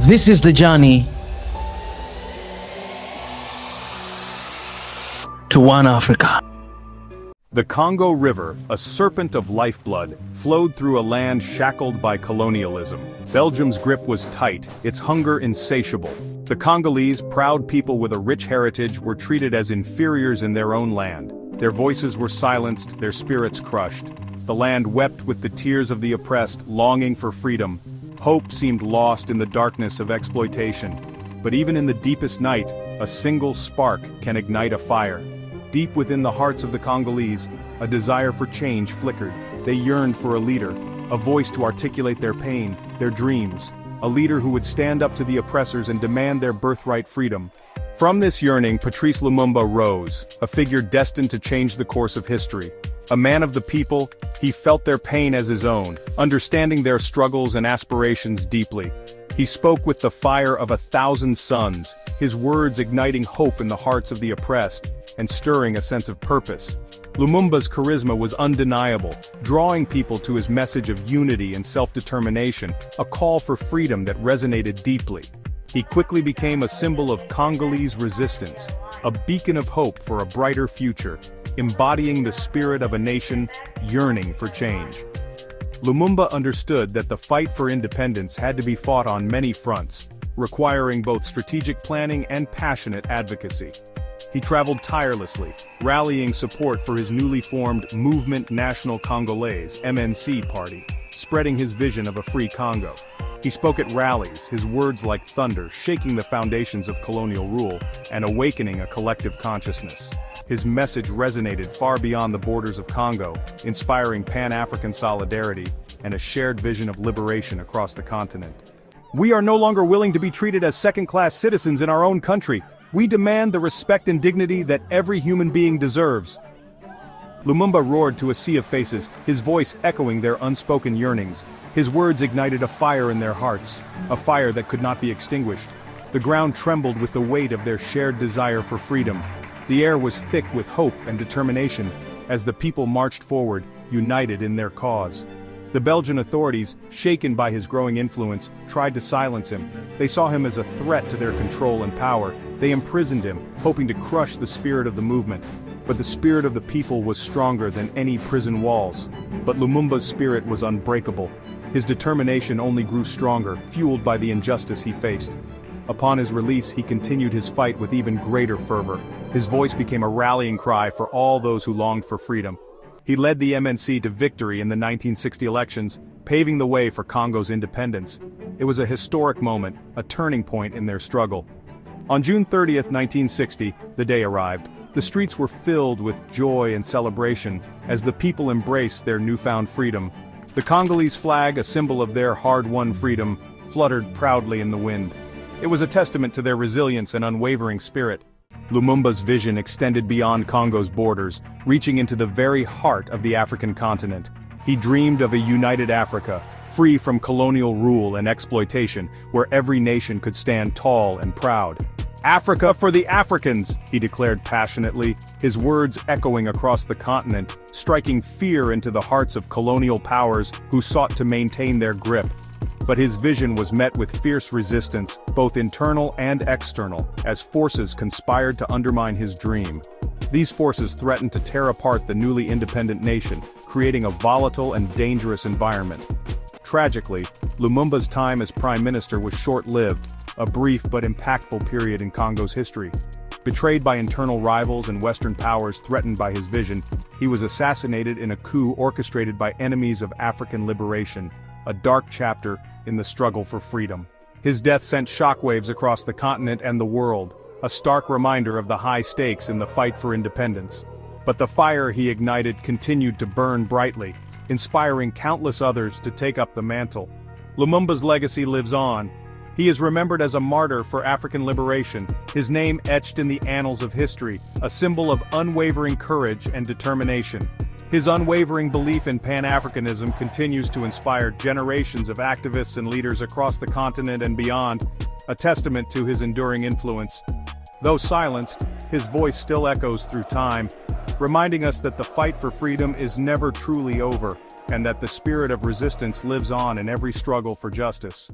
This is the journey to one Africa. The Congo River, a serpent of lifeblood, flowed through a land shackled by colonialism. Belgium's grip was tight, its hunger insatiable. The Congolese, proud people with a rich heritage, were treated as inferiors in their own land. Their voices were silenced, their spirits crushed. The land wept with the tears of the oppressed, longing for freedom. Hope seemed lost in the darkness of exploitation. But even in the deepest night, a single spark can ignite a fire. Deep within the hearts of the Congolese, a desire for change flickered. They yearned for a leader, a voice to articulate their pain, their dreams, a leader who would stand up to the oppressors and demand their birthright freedom. From this yearning, Patrice Lumumba rose, a figure destined to change the course of history. A man of the people, he felt their pain as his own, understanding their struggles and aspirations deeply. He spoke with the fire of 1,000 suns, his words igniting hope in the hearts of the oppressed, and stirring a sense of purpose. Lumumba's charisma was undeniable, drawing people to his message of unity and self-determination, a call for freedom that resonated deeply. He quickly became a symbol of Congolese resistance, a beacon of hope for a brighter future, embodying the spirit of a nation yearning for change. Lumumba understood that the fight for independence had to be fought on many fronts, requiring both strategic planning and passionate advocacy. He traveled tirelessly, rallying support for his newly formed Mouvement National Congolais (MNC) party, spreading his vision of a free Congo. He spoke at rallies, his words like thunder, shaking the foundations of colonial rule and awakening a collective consciousness. His message resonated far beyond the borders of Congo, inspiring Pan-African solidarity and a shared vision of liberation across the continent. "We are no longer willing to be treated as second-class citizens in our own country. We demand the respect and dignity that every human being deserves." Lumumba roared to a sea of faces, his voice echoing their unspoken yearnings. His words ignited a fire in their hearts, a fire that could not be extinguished. The ground trembled with the weight of their shared desire for freedom. The air was thick with hope and determination, as the people marched forward, united in their cause. The Belgian authorities, shaken by his growing influence, tried to silence him. They saw him as a threat to their control and power. They imprisoned him, hoping to crush the spirit of the movement. But the spirit of the people was stronger than any prison walls. But Lumumba's spirit was unbreakable. His determination only grew stronger, fueled by the injustice he faced. Upon his release, he continued his fight with even greater fervor. His voice became a rallying cry for all those who longed for freedom. He led the MNC to victory in the 1960 elections, paving the way for Congo's independence. It was a historic moment, a turning point in their struggle. On June 30, 1960, the day arrived. The streets were filled with joy and celebration as the people embraced their newfound freedom. The Congolese flag, a symbol of their hard-won freedom, fluttered proudly in the wind. It was a testament to their resilience and unwavering spirit. Lumumba's vision extended beyond Congo's borders, reaching into the very heart of the African continent. He dreamed of a united Africa, free from colonial rule and exploitation, where every nation could stand tall and proud. "Africa for the Africans," he declared passionately, his words echoing across the continent, striking fear into the hearts of colonial powers who sought to maintain their grip. But his vision was met with fierce resistance, both internal and external, as forces conspired to undermine his dream. These forces threatened to tear apart the newly independent nation, creating a volatile and dangerous environment. Tragically, Lumumba's time as prime minister was short-lived, a brief but impactful period in Congo's history. Betrayed by internal rivals and Western powers threatened by his vision, he was assassinated in a coup orchestrated by enemies of African liberation, a dark chapter in the struggle for freedom. His death sent shockwaves across the continent and the world, a stark reminder of the high stakes in the fight for independence. But the fire he ignited continued to burn brightly, inspiring countless others to take up the mantle. Lumumba's legacy lives on. He is remembered as a martyr for African liberation, his name etched in the annals of history, a symbol of unwavering courage and determination. His unwavering belief in Pan-Africanism continues to inspire generations of activists and leaders across the continent and beyond, a testament to his enduring influence. Though silenced, his voice still echoes through time, reminding us that the fight for freedom is never truly over. and that the spirit of resistance lives on in every struggle for justice.